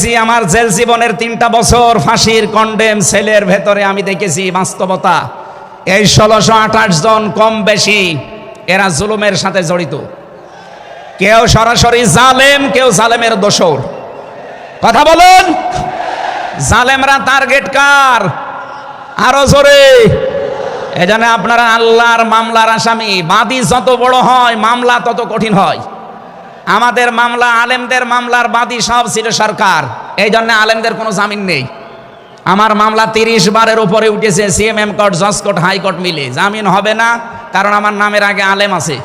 দেখেছি আমার জেল জীবনের 3টা বছর ফাঁসির কন্ডেম সেলের ভেতরে আমি দেখেছি বাস্তবতা। এই 1628 জন কম বেশি এরা জুলুমের সাথে জড়িত। কেউ সরাসরি জালেম, কেউ জালেমের দোসর। কথা বলুন, জালেমরা টার্গেট কার? আরো জোরে। এজন্য আপনারা আল্লাহর মামলার আসামি। বাদী যত বড় হয় মামলা তত কঠিন হয়। আমাদের মামলা, আলেমদের মামলার বাদী সব ছিল সরকার, এই জন্য আলেমদের কোনো জামিন নেই। আমার মামলা 30 বারের উপরে উঠেছে, সিএমএম কোর্ট, জজ কোর্ট, হাইকোর্ট মিলে। জামিন হবে না, কারণ আমার নামের আগে আলেম আছে।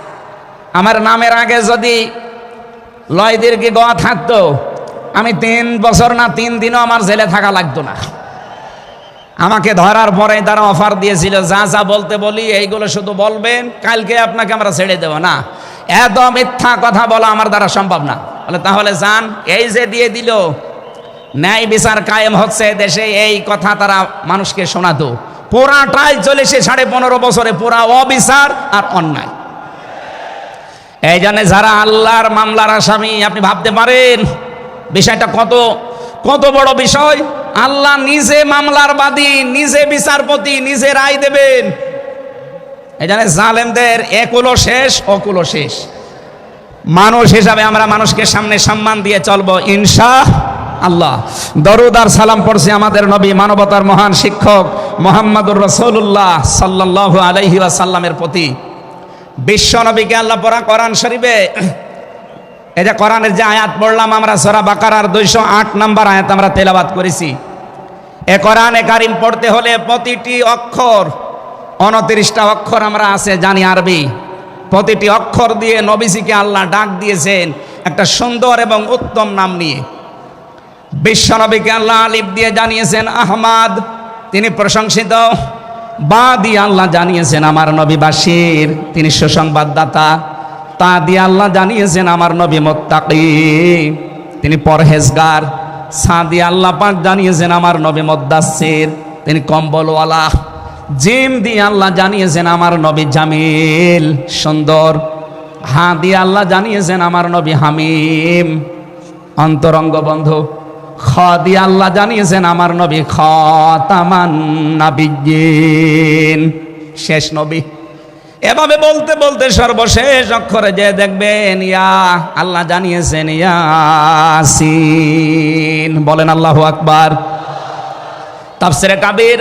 আমার নামের আগে যদি লয় দীর্ঘি গোয়া থাকতো, আমি 3 বছর না 3 দিনও আমার জেলে থাকা লাগতো না। আমাকে ধরার পরে তারা অফার দিয়েছিল, যা যা বলতে বলি এইগুলো শুধু বলবেন, কালকে আপনাকে আমরা ছেড়ে দেব না। এত মিথ্যা কথা বলা আমার দ্বারা সম্ভব না। বলে তাহলে যান। এই যে দিয়ে দিল, ন্যায় বিচার কায়েম হচ্ছে দেশে, এই কথা তারা মানুষকে শোনাতো। পুরাটাই চলেছে 15.5 বছরে, পুরা অবিচার আর অন্যায়। এই জন্য যারা আল্লাহর মামলার আসামি, আপনি ভাবতে পারেন বিষয়টা কত কত বড় বিষয়। আল্লাহ নিজে মামলার বাদী, নিজে বিচারপতি, নিজে রায় দেবেন। এই জন্য জালেমদের একুলো শেষ, অকুলো শেষ। মানুষ হিসাবে আমরা মানুষকে সামনে সম্মান দিয়ে চলবো ইনশাআল্লাহ। দরুদ আর সালাম পড়ছি আমাদের নবী, মানবতার মহান শিক্ষক মুহাম্মদুর রাসূলুল্লাহ সাল্লাল্লাহু আলাইহি ওয়াসাল্লামের প্রতি। বিশ্ব নবীকে আল্লাহ পড়া কোরআন শরীফে, এই যে কোরআনের যে আয়াত পড়লাম আমরা, সূরা বাকারার 208 নম্বর আয়াত আমরা তেলাওয়াত করেছি। এ কোরআনে কারিম পড়তে হলে প্রতিটি অক্ষর, 29টা অক্ষর আমরা আছে জানি আরবি, প্রতিটি অক্ষর দিয়ে নবীজিকে আল্লাহ ডাক দিয়েছেন একটা সুন্দর এবং উত্তম নাম নিয়ে। বিশ্ব নবীকে আল্লাহ আলিফ দিয়ে জানিয়েছেন আহমদ, তিনি প্রশংসিত। বা দিয়ে আল্লাহ জানিয়েছেন আমার নবী বাশির, তিনি সুসংবাদদাতা। তা দিয়ে আল্লাহ জানিয়েছেন আমার নবী মুত্তাকি, তিনি পরহেজগার। সা দিয়ে আল্লাহ পাক জানিয়েছেন আমার নবী মুদ্দাসসির, তিনি কম্বলওয়ালা। জিম দিয়ে আল্লাহ জানিয়েছেন আমার নবী জামিল, সুন্দর। হা দিয়ে আল্লাহ জানিয়েছেন আমার নবী হামিম, অন্তরঙ্গ বন্ধু। খ দিয়ে আল্লাহ জানিয়েছেন আমার নবী খাতামান নাবিয়্যিন, শেষ নবী। এভাবে বলতে বলতে সর্বশেষ অক্ষরে যে দেখবেন ইয়া, আল্লাহ জানিয়েছেন ইয়াসিন। বলেন আল্লাহু আকবার। তাফসিরে কাবীর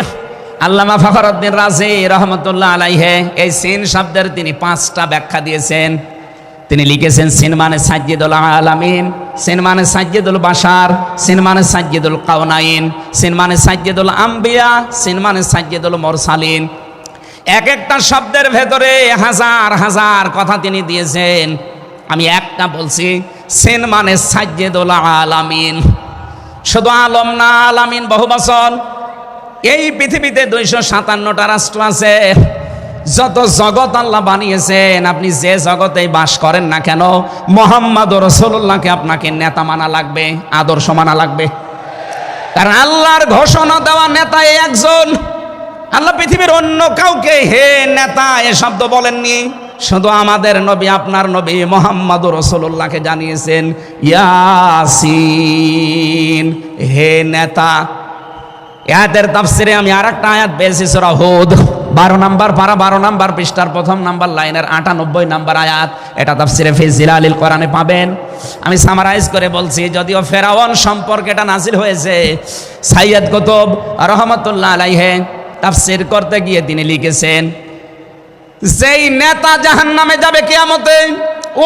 আল্লামা ফখরুদ্দীন রাজি রহমতুল্লাহ আলাইহি এই সিন শব্দের তিনি 5টা ব্যাখ্যা দিয়েছেন। তিনি লিখেছেন সিন মানে সাজ্জিদুল আলামিন, সিন মানে সাজ্জিদুল বাশার, সিন মানে সাজ্জিদুল কাওনাইন, সিন মানে সাজ্জিদুল আম্বিয়া, সিন মানে সাজ্জিদুল মুরসালিন। এক একটা শব্দের ভেতরে হাজার হাজার কথা তিনি দিয়েছেন। আমি একটা বলছি, সিন মানে সাজ্জিদুল আলামিন। শুধু আলম না, আলামিন বহু বচন। এই পৃথিবীতে 257টা রাষ্ট্র আছে। যত জগৎ আল্লাহ বানিয়েছেন, আপনি যে জগতেই বাস করেন না কেন, মুহাম্মদুর রাসূলুল্লাহকে আপনাকে নেতা মানা লাগবে, আদর্শ মানা লাগবে। কারণ আল্লাহর ঘোষণা দেওয়া নেতা একজন। আল্লাহ পৃথিবীর অন্য কাউকে হে নেতা এ শব্দ বলেননি। শুধু আমাদের নবী, আপনার নবী মুহাম্মদুর রাসূলুল্লাহকে জানিয়েছেন ইয়াসিন, হে নেতা। আয়াতের তাফসিরে আমি আরেকটা আয়াত পেয়েছি, সূরা হুদ 12 নম্বর পারা 12 নম্বর পৃষ্ঠার 1ম নম্বর লাইনের 98 নম্বর আয়াত। এটা তাফসিরে ফি জিলালিল কোরআনে পাবেন। আমি সামারাইজ করে বলছি, যদিও ফেরাউন সম্পর্কে এটা নাযিল হয়েছে। সাইয়্যিদ কুতুব রহমাতুল্লাহ আলাইহি তাফসির করতে গিয়ে তিনি লিখেছেন, যেই নেতা জাহান্নামে যাবে কিয়ামতে,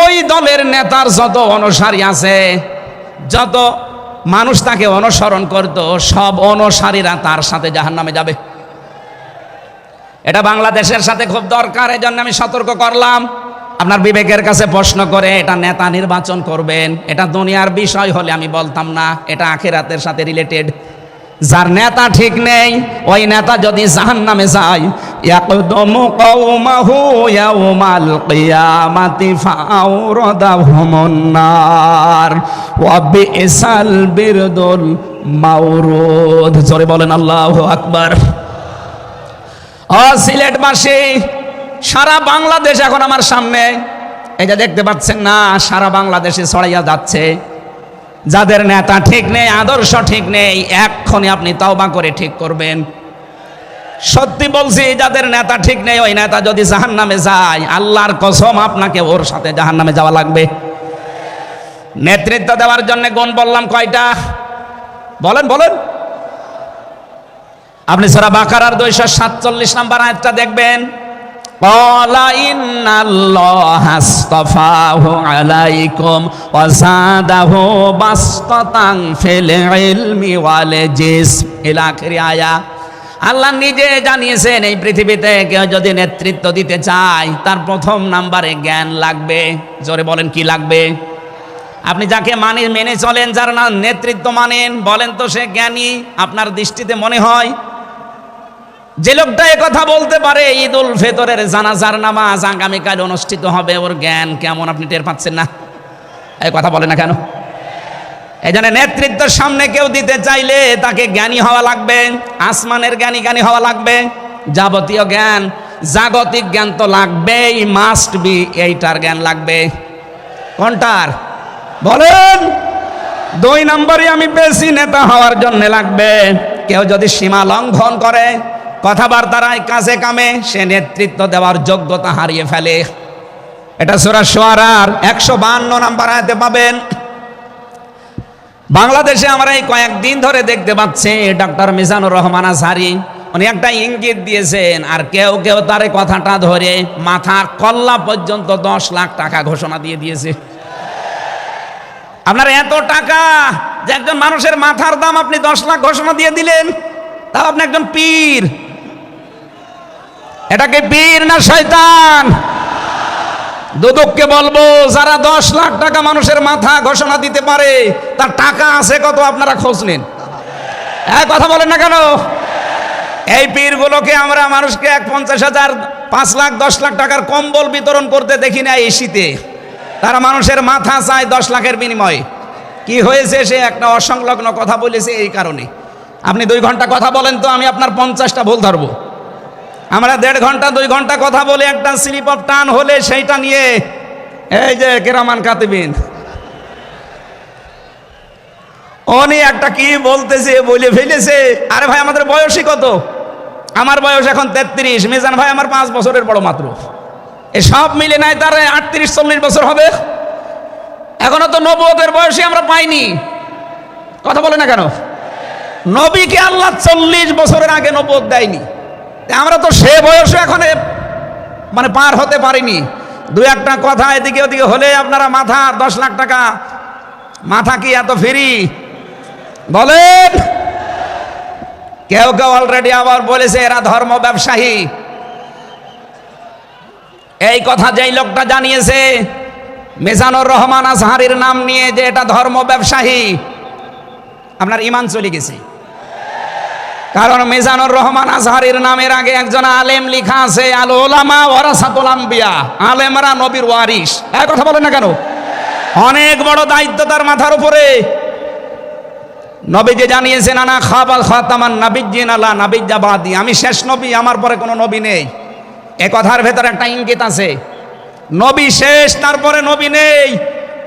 ওই দলের নেতার যত অনুসারী আছে, যত মানুষ তাকে অনুসরণ করত, সব অনুসারীরা তার সাথে জাহান্নামে যাবে। এটা বাংলাদেশের সাথে খুব দরকার, এই জন্য আমি সতর্ক করলাম। আপনার বিবেকের কাছে প্রশ্ন করে এটা নেতা নির্বাচন করবেন। এটা দুনিয়ার বিষয় হলে আমি বলতাম না, এটা আখিরাতের সাথে রিলেটেড। যার নেতা ঠিক নেই, ওই নেতা যদি জাহান্নামে যায়, ইয়াকদুমু কওমাহু ইয়াউমাল কিয়ামাতি ফাআওরাদাহুমুন নার ওয়া বিইসাল বিরদুল মাওরুদ। জোরে বলেন আল্লাহু আকবার। সিলেটবাসী, সারা বাংলাদেশ এখন আমার সামনে, এই যে দেখতে পাচ্ছেন না, সারা বাংলাদেশে ছড়াইয়া যাচ্ছে। যাদের নেতা ঠিক নেই, আদর্শ ঠিক নেই, এক্ষুনি আপনি তওবা করে ঠিক করবেন। সত্যি বলছি, যাদের নেতা ঠিক নেই, ওই নেতা যদি জাহান্নামে যায়, আল্লাহর কসম আপনাকে ওর সাথে জাহান্নামে যাওয়া লাগবে। নেতৃত্ব দেওয়ার জন্য গুণ বললাম কয়টা? বলেন বলেন। আপনি সূরা বাকারার 247 নম্বর আয়াতটা দেখবেন। ক্বালা ইন্নাল্লাহা আসতাফাহু আলাইকুম ওয়া যাদাহু বাসতাতান ফিল ইলমি ওয়াল জিসম ইলা আখির আয়া। আল্লাহ নিজে জানিয়েছেন, এই পৃথিবীতে কেউ যদি নেতৃত্ব দিতে চায়, তার প্রথম নাম্বারে জ্ঞান লাগবে। জোরে বলেন, কি লাগবে? আপনি যাকে মেনে চলেন, যার নাম নেতৃত্ব মানেন, বলেন তো সে জ্ঞানী আপনার দৃষ্টিতে মনে হয়? যে লোকটা কথা বলতে পারে ঈদুল ফিতরের জানাজার নামাজ আগামীকাল অনুষ্ঠিত হবে, ওর জ্ঞান কেমন আপনি টের পাচ্ছেন না? এই কথা বলে না কেন? এই জন্য নেতৃত্বের সামনে কেউ দিতে চাইলে তাকে জ্ঞানী হওয়া লাগবে, আসমানের জ্ঞানী হওয়া লাগবে। যাবতীয় জ্ঞান, জাগতিক জ্ঞান তো লাগবেই, মাস্ট বি। এইটার জ্ঞান লাগবে। কোনটার বলেন? 2 নম্বরে আমি বেশি নেতা হওয়ার জন্য লাগবে, কেউ যদি সীমা লঙ্ঘন করে, কথাবার্তার কাজে কামে, সে নেতৃত্ব দেওয়ার যোগ্যতা হারিয়ে ফেলে। এটা সূরা শুআরার 152 নম্বর আয়াতে পাবেন। বাংলাদেশে আমরা এই কয়েকদিন ধরে দেখতে পাচ্ছি ডক্টর মিজানুর রহমান আজহারি, উনি একটা ইঙ্গিত দিয়েছেন, আর কেউ কেউ তার কথাটা ধরে মাথার কল্লা পর্যন্ত 10 লাখ টাকা ঘোষণা দিয়ে দিয়েছে। আপনার এত টাকা যে একজন মানুষের মাথার দাম আপনি 10 লাখ ঘোষণা দিয়ে দিলেন, তাও আপনি একজন পীর। এটাকে পীর না শয়তান? দুদককে বলবো, যারা 10 লাখ টাকা মানুষের মাথা ঘোষণা দিতে পারে, তার টাকা আছে কত আপনারা খোঁজ নিন। কথা বলেন না কেন? এই পীরগুলোকে আমরা মানুষকে 50,000, 5 লাখ, 10 লাখ টাকার কম্বল বিতরণ করতে দেখি না এই শীতে। তারা মানুষের মাথা চায় 10 লাখের বিনিময়ে। কি হয়েছে? সে একটা অসংলগ্ন কথা বলেছে, এই কারণে। আপনি 2 ঘন্টা কথা বলেন তো, আমি আপনার 50টা ভুল ধরবো। আমরা 1.5 ঘন্টা 2 ঘন্টা কথা বলে একটা স্লিপ অফ টান হলে সেইটা নিয়ে এই যে কেরামান কাতিবিন, উনি একটা কি বলতেছে বলে ফেলেছে। আরে ভাই, আমাদের বয়সই কত? আমার বয়স এখন 33, মিজান ভাই আমার 5 বছরের বড় মাত্র। এই সব মিলে নাই তার 38-40 বছর হবে। এখনো তো নবুয়তের বয়সই আমরা পাইনি। কথা বলে না কেন? নবীকে আল্লাহ 40 বছরের আগে নবুয়ত দেয়নি, আমরা তো সে বয়সে এখন মানে পার হতে পারিনি। 2-1টা কথা এদিকে ওদিকে হলে আপনারা মাথা 10 লাখ টাকা, মাথা কি এত ফ্রি? বলেন। কেউ কেউ অলরেডি আবার বলেছে এরা ধর্ম ব্যবসায়ী। এই কথা যেই লোকটা জানিয়েছে মিজানুর রহমান আজহারির নাম নিয়ে, যে এটা ধর্ম ব্যবসায়ী, আপনার ঈমান চলে গেছে। কারণ মিজানুর রহমান আজহারির নামের আগে একজন আলেম লেখা আছে, আল উলামা ওয়ারাসাতুল আম্বিয়া, আলেমরা নবীর ওয়ারিস। এই কথা বলেন না কেন? অনেক বড় দায়িত্ব তার মাথার উপরে। নবী যে জানিয়েছেন, আনা খাতামান নাবিয়্যিন লা নাবিয়্যা বাদি, আমি শেষ নবী, আমার পরে কোনো নবী নেই। এ কথার ভেতরে একটা ইঙ্গিত আছে, নবী শেষ, তারপরে নবী নেই।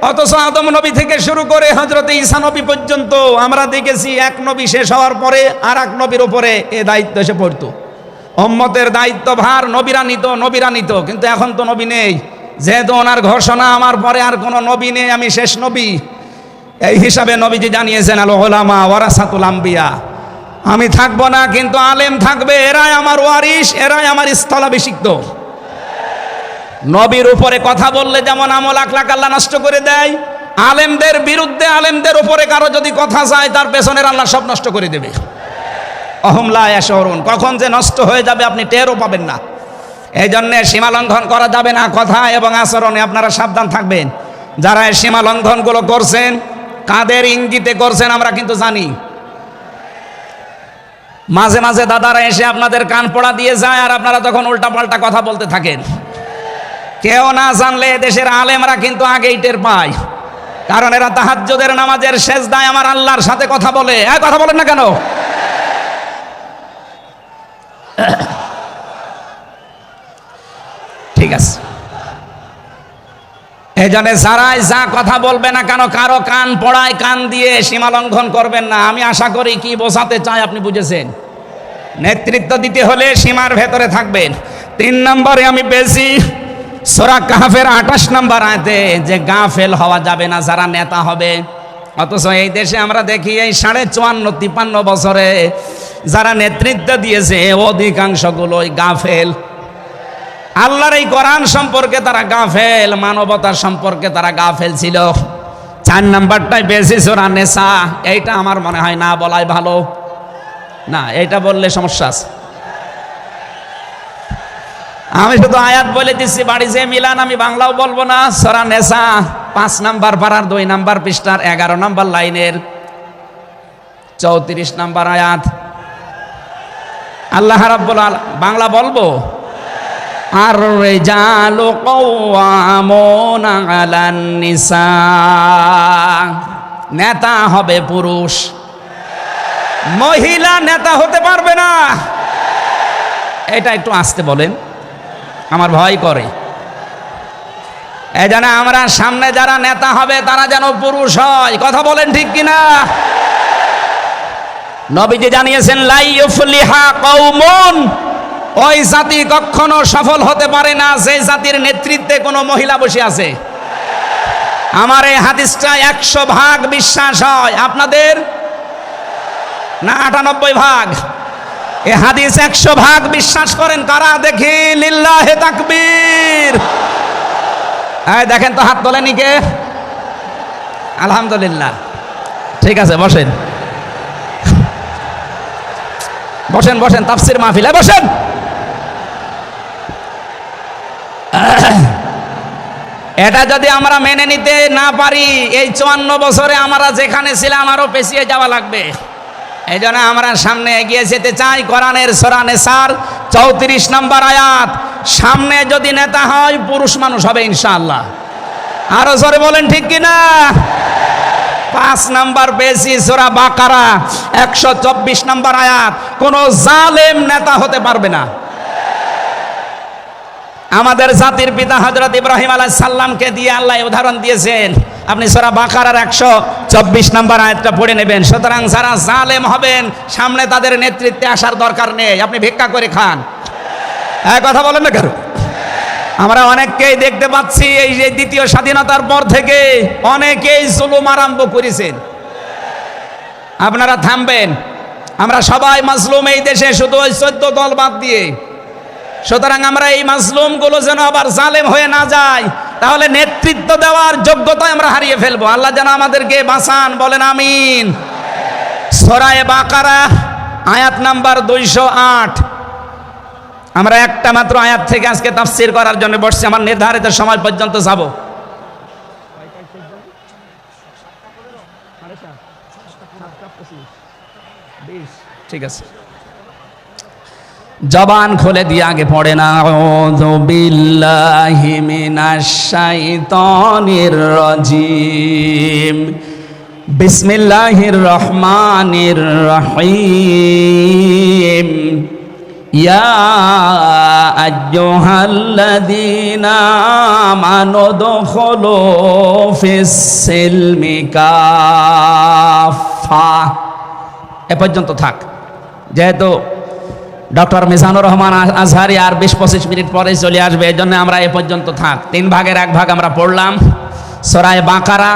অথচ আদম নবী থেকে শুরু করে হযরত ঈসা নবী পর্যন্ত আমরা দেখেছি এক নবী শেষ হওয়ার পরে আর এক নবীর উপরে এ দায়িত্ব এসে পড়তো। উম্মতের দায়িত্ব ভার নবীরা নিত, কিন্তু এখন তো নবী নেই। যেহেতু ওনার ঘোষণা, আমার পরে আর কোনো নবী নেই, আমি শেষ নবী, এই হিসাবে নবীজি জানিয়েছেন আল উলামা ওয়ারাসাতুল আম্বিয়া, আমি থাকবো না, কিন্তু আলেম থাকবে, এরাই আমার ওয়ারিস, এরাই আমার স্থলাভিষিক্ত। নবীর উপরে কথা বললে যেমন আমল আখলাক আল্লাহ নষ্ট করে দেয়, আলেমদের বিরুদ্ধে, আলেমদের উপরে কারো যদি কথা যায়, তার পেছনের আল্লাহ সব নষ্ট করে দেবে। অহুম লা ইয়াশউরুন, কখন যে নষ্ট হয়ে যাবে আপনি টেরও পাবেন না। এই জন্যে সীমা লঙ্ঘন করা যাবে না, কথা এবং আচরণে আপনারা সাবধান থাকবেন। যারা এই সীমা লঙ্ঘনগুলো করছেন, কাদের ইঙ্গিতে করছেন আমরা কিন্তু জানি। মাঝে মাঝে দাদারা এসে আপনাদের কান পড়া দিয়ে যায়, আর আপনারা তখন উল্টাপাল্টা কথা বলতে থাকেন। কেউ না জানলে দেশের আলেমরা কিন্তু আগেই টের পায়, কারণ এরা তাহাজ্জুদের নামাজের সেজদায় আমার আল্লাহর সাথে কথা বলে। কথা বলেন না কেন? ঠিক আছে, এই জন্য যারাই যা কথা বলবে না কেন, কারো কান পড়ায় কান দিয়ে সীমা লঙ্ঘন করবেন না। আমি আশা করি কি বোঝাতে চাই আপনি বুঝেছেন। নেতৃত্ব দিতে হলে সীমার ভেতরে থাকবেন। 3 নম্বরে আমি পেয়েছি সূরা কাহফের 28 নম্বর আয়াতে যে গাফেল হওয়া যাবে না যারা নেতা হবে। অথচ এই দেশে আমরা দেখি এই 54-53 বছরে যারা নেতৃত্ব দিয়েছে অধিকাংশগুলোই গাফেল। আল্লাহর এই কোরআন সম্পর্কে তারা গাফেল, মানবতার সম্পর্কে তারা গাফেল ছিল। 4 নাম্বারটাই বেশি সূরা নিসা, এইটা আমার মনে হয় না বলাই ভালো। না, এইটা বললে সমস্যা আছে। আমি শুধু আয়াত বলে দিচ্ছি, বাড়ি যে মিলান আমি বাংলাও বলবো না। সূরা নিসা 5 নাম্বার পারার 2 নাম্বার পৃষ্ঠার 11 নাম্বার লাইনের 34 নাম্বার আয়াত। আল্লাহ রাব্বুল আলামিন, বাংলা বলবো, আর রিজালু কাওয়ামুনা আলান নিসা, নেতা হবে পুরুষ, মহিলা নেতা হতে পারবে না। এটা একটু আস্তে বলেন, আমার ভয় করে। এই জন্য আমরা সামনে যারা নেতা হবে তারা যেন পুরুষ হয়। কথা বলেন ঠিক কিনা? নবীজি জানিয়েছেন লা ইউফলিহা কওমুন, ওই জাতি কখনো সফল হতে পারে না যে জাতির নেতৃত্বে কোনো মহিলা বসে আছে। আমার এই হাদিসটা 100 ভাগ বিশ্বাস হয়, আপনাদের না 98 ভাগ? এই হাদিস 100 ভাগ বিশ্বাস করেন কারা দেখি? লিল্লাহে তাকবীর। এই দেখেন তো, হাত তোলেনি কে? আলহামদুলিল্লাহ। ঠিক আছে, বসেন বসেন বসেন, তাফসীর মাহফিলে বসেন। এটা যদি আমরা মেনে নিতে না পারি, এই 54 বছরে আমরা যেখানে ছিলাম আরো পেছিয়ে যাওয়া লাগবে। এই জন্য আমরা সামনে এগিয়ে যেতে চাই। কোরআনের সূরা নিসার 34 নম্বর আয়াত, সামনে যদি নেতা হয় পুরুষ মানুষ হবে ইনশাআল্লাহ। আরো জোরে বলেন ঠিক কিনা? 5 নাম্বার পেয়েছি সূরা বাকারা 124 নম্বর আয়াত, কোন জালেম নেতা হতে পারবে না। আমাদের জাতির পিতা হযরত ইব্রাহিম আলাইহিস সালামকে দিয়ে আল্লাহ উদাহরণ দিয়েছেন। আপনি সূরা বাকারার 124 নম্বর আয়াতটা পড়ে নেবেন। সুতরাং যারা জালেম হবেন সামনে তাদের নেতৃত্বে আসার দরকার নেই, আপনি ভিক্ষা করে খান। এক কথা বলেন না কেন? আমরা অনেককেই দেখতে পাচ্ছি এই যে দ্বিতীয় স্বাধীনতার পর থেকে অনেকেই জুলুম আরম্ভ করেছেন। আপনারা থামবেন, আমরা সবাই মাজলুম এই দেশে, শুধু ওই 14 দল বাদ দিয়ে। সুতরাং আমরা এই মাজলুমগুলো যেন আবার জালেম হয়ে না যায়, তাহলে নেতৃত্ব দেওয়ার যোগ্যতা আমরা হারিয়ে ফেলবো। আল্লাহ যেন আমাদেরকে বাঁচান, বলেন আমিন। সূরা বাকারা আয়াত নাম্বার 208। আমরা একটা মাত্র আয়াত থেকে আজকে তাফসীর করার জন্য বসছি, আমার নির্ধারিত সময় পর্যন্ত যাব। ঠিক আছে, জবান খুলে দিয়ে আগে পড়ে না, আউযু বিল্লাহি মিনাশ শাইতানির রাজিম, বিসমিল্লাহির রহমানির রহিম, ইয়া আইয়ুহাল্লাযীনা আমানু দুখুলু ফিস সিলমি কাফা। এ পর্যন্ত থাক, যেহেতু ডক্টর মিজানুর রহমান আজহারি আর 20-25 মিনিট পরে চলে আসবে, এই জন্য আমরা এ পর্যন্ত থাক। 3 ভাগের 1 ভাগ আমরা পড়লাম। সূরা বাকারা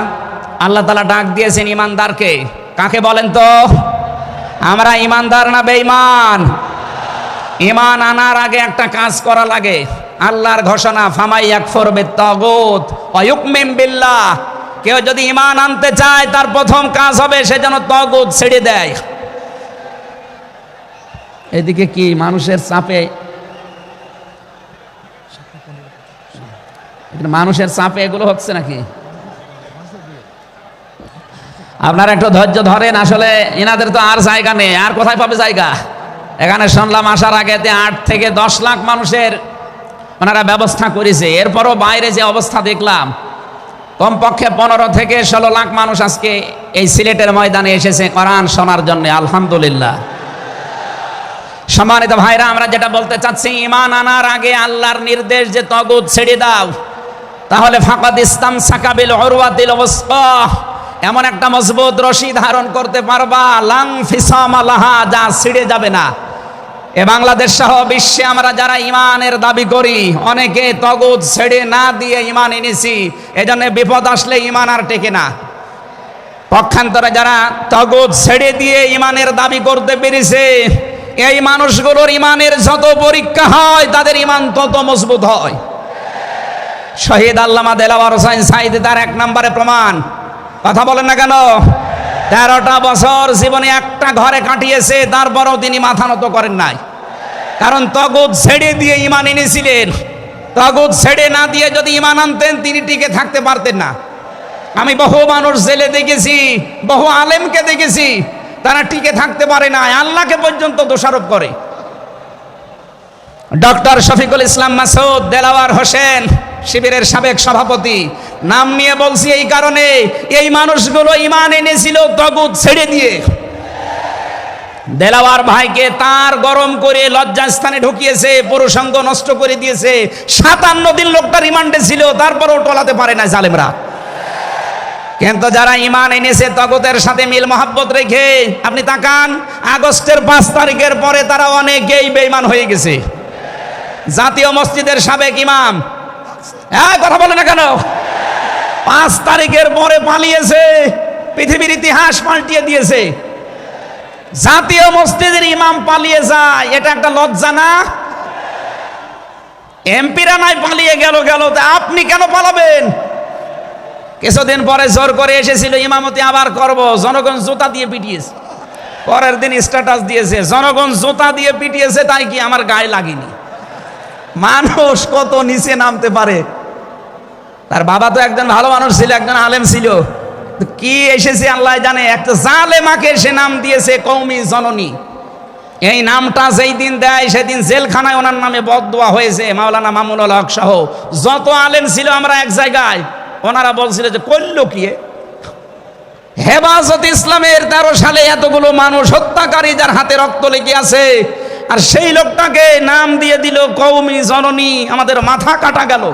আল্লাহ তাআলা ডাক দিয়েছেন ইমানদারকে। কাকে বলেন তো? আমরা ইমানদার না বেঈমান? ঈমান আনার আগে একটা কাজ করা লাগে। আল্লাহর ঘোষণা, ফামাই ইয়াকফুর বিত-তাগুত ওয়া ইউমিন বিল্লাহ। কেউ যদি ঈমান আনতে চায় তার প্রথম কাজ হবে সে যেন তাগুত ছেড়ে দেয়। এদিকে কি মানুষের চাপে, মানুষের চাপে এগুলো হচ্ছে নাকি? আপনারা একটু ধৈর্য ধরেন। আসলে এনাদের তো আর জায়গা নেই, আর কোথায় পাবে জায়গা? এখানে শুনলাম আসার আগেতে 8 থেকে 10 লাখ মানুষের ওনারা ব্যবস্থা করেছে। এরপরও বাইরে যে অবস্থা দেখলাম, কমপক্ষে 15 থেকে 16 লাখ মানুষ আজকে এই সিলেটের ময়দানে এসেছে কোরআন শোনার জন্য। আলহামদুলিল্লাহ। সম্মানিত ভাইরা, আমরা যেটা বলতে চাচ্ছি, ঈমান আনার আগে আল্লাহর নির্দেশ যে তাগুত ছেড়ে দাও, তাহলে ফাকাদ ইসতামসাকা বিল উরওয়াতিল ওয়াসকা, এমন একটা মজবুত রশি ধারণ করতে পারবা লাং ফিসামা লাহা, যা ছিঁড়ে যাবে না। এ বাংলাদেশ সহ বিশ্বে আমরা যারা ইমানের দাবি করি, অনেকে তগুত ছেড়ে না দিয়ে ইমান এনেছি, এজন্য বিপদ আসলে ইমান আর টেকে না। পক্ষান্তরে যারা তগুত ছেড়ে দিয়ে ইমানের দাবি করতে পেরেছে, এই মানুষগুলোর ইমানের যত পরীক্ষা হয় তাদের ইমান তত মজবুত হয়। শহীদ আল্লামা দেলাওয়ার হোসেন সাঈদী তার 1 নম্বরে প্রমাণ। কথা বলেন না কেন? 13টা বছর জীবনে একটা ঘরে কাটিয়েছে, তারপরও তিনি মাথা নত করেন নাই। কারণ তগুত ছেড়ে দিয়ে ইমান এনেছিলেন। তগুত ছেড়ে না দিয়ে যদি ইমান আনতেন, তিনি টিকে থাকতে পারতেন না। আমি বহু মানুষ জেলে দেখেছি, বহু আলেমকে দেখেছি, তারা টিকে থাকতে পারে না, আল্লাহকে পর্যন্ত দোষারোপ করে। ডক্টর শফিকুল ইসলাম মাসুদ দেলাওয়ার হোসেন শিবিরের সাবেক সভাপতি, নাম নিয়ে বলছি এই কারণে, এই মানুষগুলো ইমান এনেছিল তগুত ছেড়ে দিয়ে। দেলাওয়ার ভাইকে তার গরম করে লজ্জাস্থানে ঢুকিয়েছে, পুরুষাঙ্গ নষ্ট করে দিয়েছে। 57 দিন লোকটা রিমান্ডে ছিল, তারপরও টলাতে পারে না জালেমরা। কিন্তু যারা ইমান এনেছে তগুতের সাথে মিল মহাব্বত রেখে, আপনি তাকান, আগস্টের 5 তারিখের পরে তারা অনেকেই বেঈমান হয়ে গেছে। জাতীয় মসজিদের সাবেক ইমাম, কথা বলে না কেন? 5 তারিখের পরে পালিয়েছে, পৃথিবীর ইতিহাস পাল্টিয়ে দিয়েছে। জাতীয় মসজিদের ইমাম পালিয়ে যায়, এটা একটা লজ্জা না? এমপিরা নাই পালিয়ে গেল, আপনি কেন পালাবেন? কিছুদিন পরে জোর করে এসেছিল, ইমামতি আবার করব, জনগণ জুতা দিয়ে পিটিয়েছে। পরের দিন স্ট্যাটাস দিয়েছে, জনগণ জুতা দিয়ে পিটিয়েছে, তাই কি আমার গায়ে লাগেনি। মানুষ কত নিচে নামতে পারে। তার বাবা তো একজন ভালো মানুষ ছিল, একজন আলেম ছিল, কি এসেছে আল্লাহ জানে। একটা জালেমাকে সে নাম দিয়েছে কওমি জননী। এই নামটা যেই দিন দেয় সেদিন জেলখানায় ওনার নামে বদদোয়া হয়েছে। মাওলানা মামুনুল হক সহ যত আলেম ছিল আমরা এক জায়গায়, ওনারা বলছিল যে করল কি হেফাজত ইসলামের 13 সালে এতগুলো মানুষ হত্যাকারী যার হাতে রক্ত লেগে আছে, আর সেই লোকটাকে নাম দিয়ে দিল কওমি জননী। আমাদের মাথা কাটা গেল।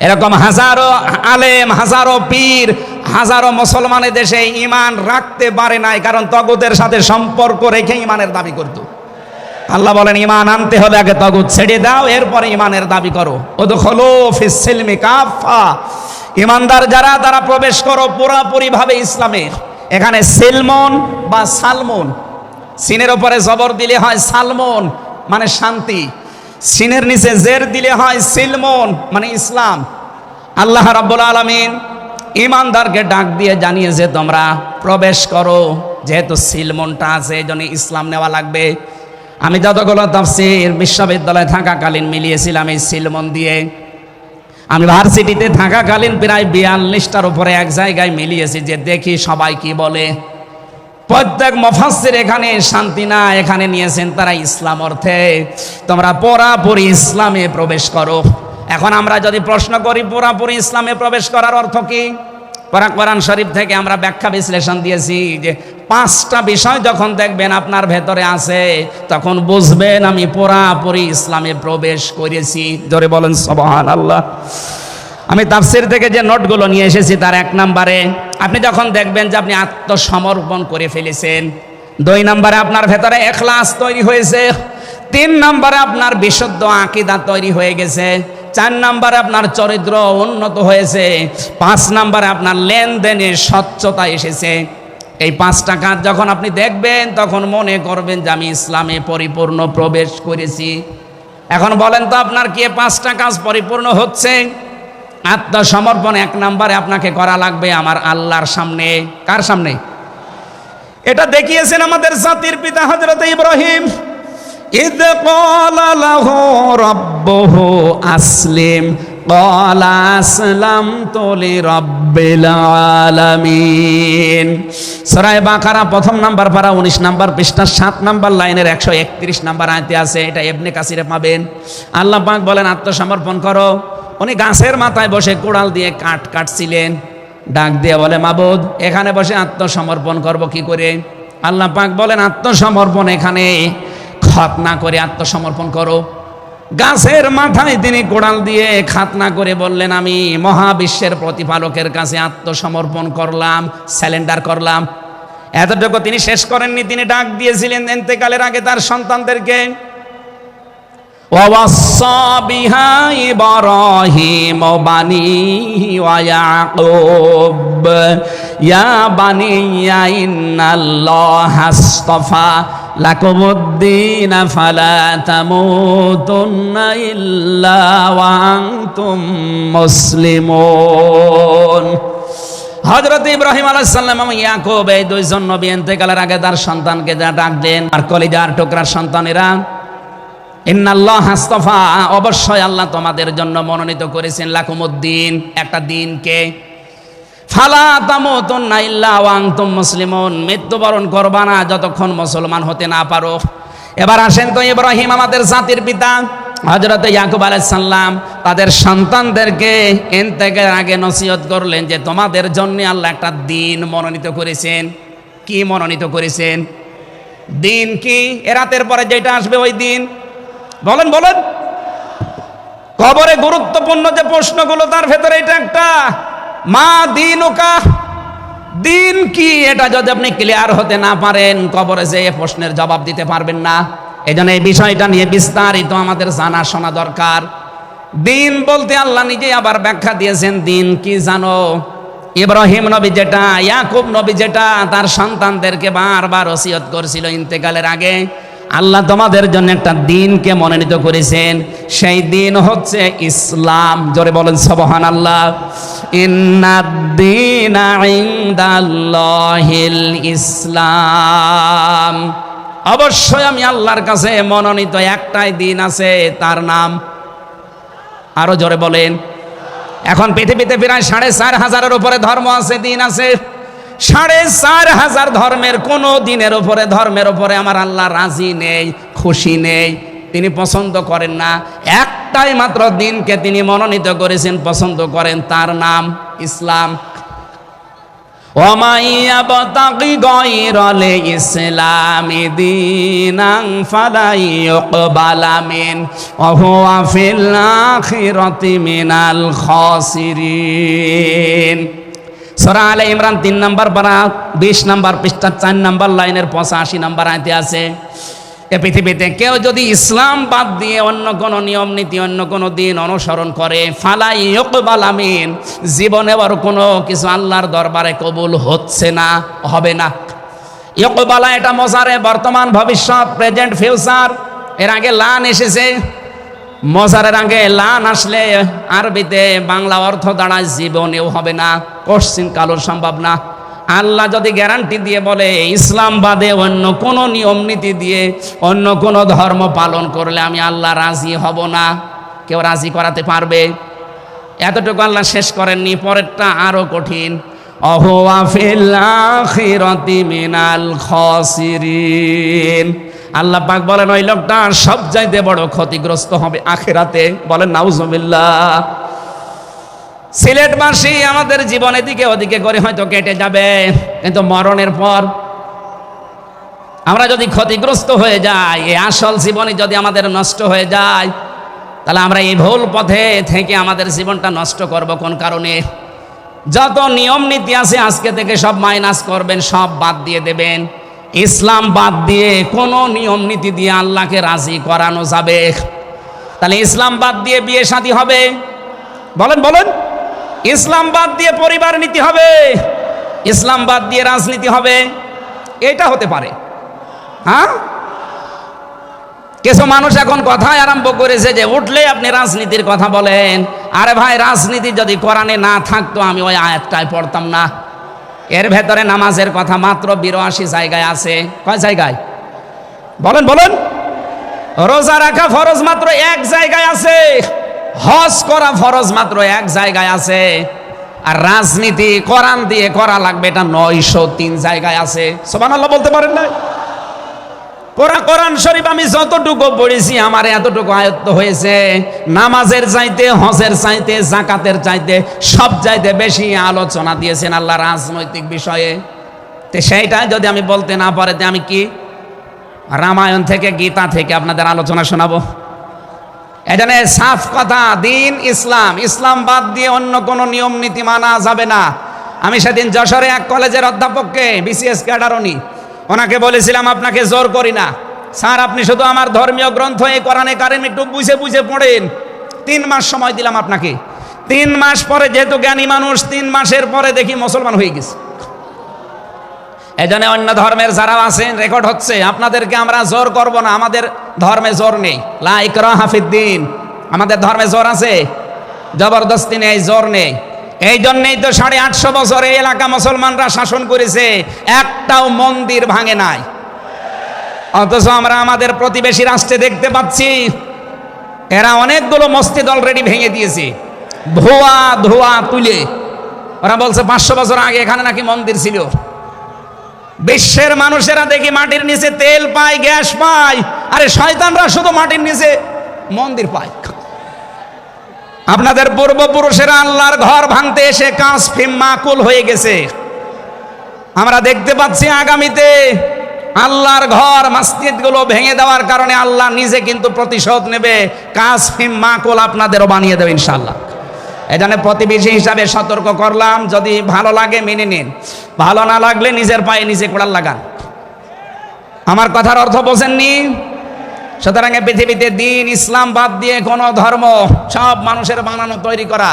এরকম হাজারো আলেম, হাজারো পীর, হাজারো মুসলমানের দেশে ইমান রাখতে পারে নাই, কারণ তগুতের সাথে সম্পর্ক রেখে ইমানের দাবি করত। আল্লাহ বলেন ইমান আনতে হলে আগে তগুত ছেড়ে দাও, এরপরে ইমানের দাবি করো। উদখুলু ফিস সিলমি কাফা, ইমানদার যারা তারা প্রবেশ করো পুরাপুরি ভাবে ইসলামের। এখানে সিলমন বা সালমন, সিনের উপরে জবর দিলে হয় সালমন মানে শান্তি, সিনের নিচে জের দিলে হয় সিলমন মানে ইসলাম। আল্লাহ রাব্বুল আলামিন ইমানদারকে ডাক দিয়ে জানিয়েছে তোমরা প্রবেশ করো। যেহেতু সিলমনটা আছে, এই জন্য ইসলাম নেওয়া লাগবে। আমি যতগুলো তাফসীর বিশ্ববিদ্যালয়ে থাকাকালীন মিলিয়েছিলাম এই সিলমন দিয়ে। আমি ভার্সিটিতে থাকাকালীন প্রায় 42টার উপরে এক জায়গায় মিলিয়েছি, যে দেখি সবাই কি বলে। প্রত্যেক মুফাসসির এখানে শান্তি না, এখানে নিয়েছেন তারা ইসলাম অর্থে তোমরা পুরাপুরি ইসলামে প্রবেশ করো। এখন আমরা যদি প্রশ্ন করি পুরাপুরি ইসলামে প্রবেশ করার অর্থ কি, কোরআন শরীফ থেকে আমরা ব্যাখ্যা বিশ্লেষণ দিয়েছি যে 5টা বিষয় যখন দেখবেন আপনার ভেতরে আছে, তখন বুঝবেন আমি পুরাপুরি ইসলামে প্রবেশ করেছি। জোরে বলেন সুবহানাল্লাহ। আমি তাফসীর থেকে যে নোটগুলো নিয়ে এসেছি তার 1 নম্বরে আপনি যখন দেখবেন যে আপনি আত্মসমর্পণ করে ফেলেছেন, 2 নম্বরে আপনার ভেতরে ইখলাস তৈরি হয়েছে, 3 নম্বরে আপনার বিশুদ্ধ আকীদা তৈরি হয়ে গেছে, 4 নম্বরে আপনার চরিত্র উন্নত হয়েছে, 5 নম্বরে আপনার লেনদেনে স্বচ্ছতা এসেছে। এই 5টা কাজ যখন আপনি দেখবেন তখন মনে করবেন যে আমি ইসলামে পরিপূর্ণ প্রবেশ করেছি। এখন বলেন তো আপনার কি 5টা কাজ পরিপূর্ণ হচ্ছে? আত্মসমর্পণ 1 নম্বরে আপনাকে করা লাগবে আমার আল্লাহর সামনে। কার সামনে? এটা দেখিয়েছেন আমাদের জাতির পিতা হযরত ইব্রাহিম। ইদ ক্বালা লাহু রাব্বুহু আসলিম ক্বালা আসলামতু লিরাব্বিল আলামিন। সূরা বাকারা 1 নম্বর পারা 19 নম্বর পৃষ্ঠা 7 নম্বর লাইনের 131 নম্বর আয়াতে আছে। এটা ইবনে কাসিরে পাবেন। আল্লাহ পাক বলেন আত্মসমর্পণ করো। উনি গাছের মাথায় বসে কোড়াল দিয়ে কাঠ কাটছিলেন, ডাক দিয়ে বলে মাবুদ এখানে বসে আত্মসমর্পণ করব কি করে? আল্লাহ পাক বলেন আত্মসমর্পণ এখানে খতনা করে আত্মসমর্পণ করো। গাছের মাথায় তিনি কোড়াল দিয়ে খাতনা করে বললেন, আমি মহাবিশ্বের প্রতিপালকের কাছে আত্মসমর্পণ করলাম, স্যালেন্ডার করলাম। এতটুকু তিনি শেষ করেননি, তিনি ডাক দিয়েছিলেন ইন্তেকালের আগে তার সন্তানদেরকে, ওয়াসাসা বিহা ইব্রাহিম বানিহি ওয়া ইয়াকুব ইয়া বানিয়া ইন্নাল্লাহা আসতাফা লাকুমুদ্দিন ফালা তামুতুন্না ইল্লা ওয়া আনতুম মুসলিমুন। হযরত ইব্রাহিম আলাইহিস সালাম এবং ইয়াকুব এই দুইজন নবী ইন্তেকালের আগে তার সন্তানকে ডাক দেন, আর কলিজার টুকরার সন্তানেরা, ইন্নাল্লাহ আস্তাফা, অবশ্যই আল্লাহ তোমাদের জন্য মনোনীত করেছেন, লাকুমুদ্দিন, একটা দিনকে, ফালা তামুতুন্না ইল্লা ওয়া আনতুম মুসলিমুন, মৃত্যুবরণ করবা না যতক্ষণ মুসলমান হতে না পারো। এবার আসেন তো, ইব্রাহিম আমাদের জাতির পিতা, হযরত ইয়াকুব আলাইহিস সালাম তাদের সন্তানদেরকে ইন্তেকালের আগে নসিহত করলেন যে তোমাদের জন্য আল্লাহ একটা দিন মনোনীত করেছেন। কি মনোনীত করেছেন? দিন কি? এ রাতের পরে যেটা আসবে ওই দিন। বলেন বলেন। কবরে গুরুত্বপূর্ণ যে প্রশ্নগুলো তার ভেতরে এটা একটা, মা দীনুকা, দিন কি? এটা যদি আপনি ক্লিয়ার হতে না পারেন, কবরে যে প্রশ্নের জবাব দিতে পারবেন না। এজন্য এই বিষয়টা নিয়ে বিস্তারিত আমাদের জানা শোনা দরকার। দিন বলতে আল্লাহ নিজে আবার ব্যাখ্যা দিয়েছেন, দিন কি জানো? ইব্রাহিম নবী যেটা, ইয়াকুব নবী যেটা তার সন্তানদেরকে বারবার ওসিয়ত করেছিল ইন্তেকালের আগে, আল্লাহ তোমাদের জন্য একটা দিনকে মনোনীত করেছেন, সেই দিন হচ্ছে ইসলাম। জোরে বলেন সুবহানাল্লাহ। ইন্নাদ-দীনা ইনদাল্লাহিল ইসলাম, অবশ্যই আমি আল্লাহর কাছে মনোনীত একটাই দিন আছে, তার নাম, আরো জোরে বলেন। এখন পৃথিবীতে প্রায় 4,500-এর উপরে ধর্ম আছে, দিন আছে। 4,500 ধর্মের কোন দিনের উপরে, ধর্মের উপরে আমার আল্লাহ রাজি নেই, খুশি নেই, তিনি পছন্দ করেন না। একটাই মাত্র দিনকে তিনি মনোনীত করেছেন, পছন্দ করেন, তার নাম ইসলাম। ওয়ামান ইয়াবতাগি গায়রাল ইসলামি দীনান ফালা ইউকবালা মিন ওয়া হুয়া ফিল আখিরাতি মিনাল খাসিরিন। সূরা আলে ইমরান 3 নম্বর পারা 20 নম্বর পৃষ্ঠা 4 নম্বর লাইনের 85 নম্বর আয়াতে আছে, এ পৃথিবীতে কেউ যদি ইসলাম বাদ দিয়ে অন্য কোন নিয়ম নীতি, অন্য কোন দিন অনুসরণ করে, ফালা ইউকবালা মিন, জীবনে আর কোনো কিছু আল্লাহর দরবারে কবুল হচ্ছে না, হবে না। ইউকবালা এটা মজারে, বর্তমান, ভবিষ্যৎ, প্রেজেন্ট, ফিউচার। এর আগে লান এসেছে, মজারের আগে লান আসলে আরবিতে বাংলা অর্থ দাঁড়ায় জীবনেও হবে না, কোশ্চিন কালো সম্ভব না। আল্লাহ যদি গ্যারান্টি দিয়ে বলে ইসলাম বাদে অন্য কোন নিয়ম নীতি দিয়ে অন্য কোন ধর্ম পালন করলে আমি আল্লাহ রাজি হব না, কেউ রাজি করাতে পারবে? এতটুকু আল্লাহ শেষ করেননি, পরেরটা আরো কঠিন, অহুয়া ফিল আখিরাতি মিনাল খাসিরিন। আল্লাহ পাক বলেন ওই লোকটা সব চাইতে বড় ক্ষতিগ্রস্ত হবে আখিরাতে। বলেন নাউজুবিল্লাহ। সিলেটবাসী আমাদের জীবন এদিকে ওদিকে করে হয়তো কেটে যাবে, কিন্তু মরণের পর আমরা যদি ক্ষতিগ্রস্ত হয়ে যাই, এই আসল জীবনে যদি আমাদের নষ্ট হয়ে যায়, তাহলে আমরা এই ভুল পথে থেকে আমাদের জীবনটা নষ্ট করব কোন কারণে? যত নিয়ম নীতি আছে আজকে থেকে সব মাইনাস করবেন, সব বাদ দিয়ে দেবেন। ইসলাম বাদ দিয়ে কোন নিয়ম নীতি দিয়ে আল্লাহকে রাজি করানো যাবে? তাহলে ইসলাম বাদ দিয়ে বিয়ে শাদী হবে? বলেন বলেন। ইসলাম বাদ দিয়ে পরিবার নীতি হবে? ইসলাম বাদ দিয়ে রাজনীতি হবে? এটা হতে পারে। হ্যাঁ, কিছু মানুষ এখন কথাই আরম্ভ করেছে যে উঠলে আপনি রাজনীতির কথা বলেন। আরে ভাই, রাজনীতি যদি কোরআনে না থাকতো আমি ওই আয়াতটাই পড়তাম না। এর ভেতরে নামাজের কথা মাত্র 82 জায়গায় আছে। কয় জায়গায়? বলেন বলেন। রোজা রাখা ফরজ মাত্র 1 জায়গায় আছে। হজ করা ফরজ মাত্র 1 জায়গায় আছে। আর রাজনীতি কোরআন দিয়ে করা লাগবে এটা 903 জায়গায় আছে। সুবহানাল্লাহ বলতে পারেন না? কোরআন শরীফ আমি যতটুকু পড়েছি আমার এতটুকু আয়ত্ত হয়েছে। নামাজের চাইতে, হজের চাইতে, যাকাতের চাইতে সব চাইতে বেশি আলোচনা দিয়েছেন আল্লাহ রাজনৈতিক বিষয়ে। তো সেইটা যদি আমি বলতে না পারি, আমি কি রামায়ণ থেকে, গীতা থেকে আপনাদের আলোচনা শোনাবো? এখানে সাফ কথা, দিন ইসলাম, ইসলাম বাদ দিয়ে অন্য কোনো নিয়ম নীতি মানা যাবে না। আমি সেদিন যশোরে এক কলেজের অধ্যাপককে, বিসিএস ক্যাডার উনি, ওনাকে বলেছিলাম আপনাকে জোর করি না স্যার, আপনি শুধু আমার ধর্মীয় গ্রন্থ এই কোরআনে কারিম একটু বুঝে বুঝে পড়েন। 3 মাস সময় দিলাম আপনাকে। 3 মাস পরে, যেহেতু জ্ঞানী মানুষ, 3 মাসের পরে দেখি মুসলমান হয়ে গেছে। এজন্য অন্য ধর্মের যারা আছেন, রেকর্ড হচ্ছে, আপনাদেরকে আমরা জোর করব না, আমাদের ধর্মে জোর নেই। লা ইকরাহা ফিদ্দিন, আমাদের ধর্মে জোর আছে, জবরদস্তি নেই, জোর নেই। এই জন্যই তো 850 বছর এই এলাকা মুসলমানরা শাসন করেছে, একটাও মন্দির ভাঙে নাই। অথচ আমরা আমাদের প্রতিবেশী রাষ্ট্রে দেখতে পাচ্ছি এরা অনেকগুলো মসজিদ অলরেডি ভেঙে দিয়েছে, ধোয়া ধোয়া তুলে। ওরা বলছে 500 বছর আগে এখানে নাকি মন্দির ছিল। বিশ্বের মানুষেরা দেখি মাটির নিচে তেল পায়, গ্যাস পায়, আরে শয়তানরা শুধু মাটির নিচে মন্দির পায়। আপনাদের পূর্বপুরুষেরা আল্লাহর ঘর ভাঙতে এসে কাঁচ ফিম মাকুল হয়ে গেছে। আমরা দেখতে পাচ্ছি আগামীতে আল্লাহর ঘর, মসজিদগুলো ভেঙে দেওয়ার কারণে আল্লাহ নিজে কিন্তু প্রতিশোধ নেবে, কাঁচ ফিম মাকুল আপনাদেরও বানিয়ে দেবে ইনশাআল্লাহ। এজন্য প্রতিবেশী হিসাবে সতর্ক করলাম, যদি ভালো লাগে মেনে নিন, ভালো না লাগলে নিজের পায়ে নিজে কোড়াল লাগান। আমার কথার অর্থ বোঝেননি? সুতরাং পৃথিবীতে দিন ইসলাম বাদ দিয়ে কোনো ধর্ম, সব মানুষের বানানো তৈরি করা,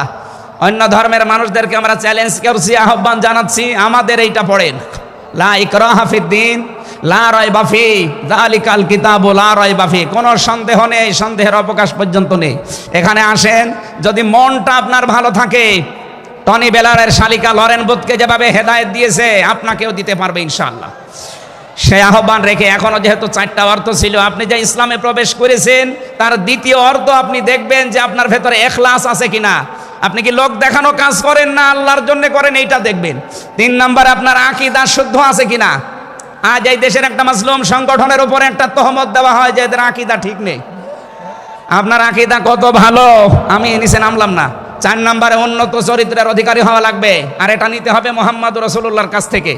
অন্য ধর্মের মানুষদেরকে আমরা চ্যালেঞ্জ করছি, আহ্বান জানাচ্ছি, আমাদের এইটা পড়েন, লা ইকরাহা ফিদ্দিন লা রাইবা ফি যালিকাল কিতাবু লা রাইবা ফি। কোনো সন্দেহ নেই, সন্দেহের অবকাশ পর্যন্ত নেই। এখানে আসেন, যদি মনটা আপনার ভালো থাকে, টনি বেলারের শালিকা লরেন বুথকে যেভাবে হেদায়েত দিয়েছে আপনাকেও দিতে পারবে ইনশাআল্লাহ। সেই আহ্বান রেখে, এখনো যেহেতু 4টা অর্থ ছিল, আপনি যে ইসলামে প্রবেশ করেছেন তার দ্বিতীয় অর্থ আপনি দেখবেন যে আপনার ভেতরে ইখলাস আছে কিনা, আপনি কি লোক দেখানো কাজ করেন না আল্লাহর জন্য করেন, এইটা দেখবেন। 3 নম্বর, আপনার আকীদা শুদ্ধ আছে কিনা। আজ এই দেশের একটা মাসলুম সংগঠনের উপরে একটা তহমত দেওয়া হয় যে এদের আকীদা ঠিক নেই। আপনার আকীদা কত ভালো, আমি নিচে নামলাম না। 4 নম্বরে, উন্নত চরিত্রের অধিকারী হওয়া লাগবে, আর এটা নিতে হবে মুহাম্মদ রাসূলুল্লাহর কাছ থেকে।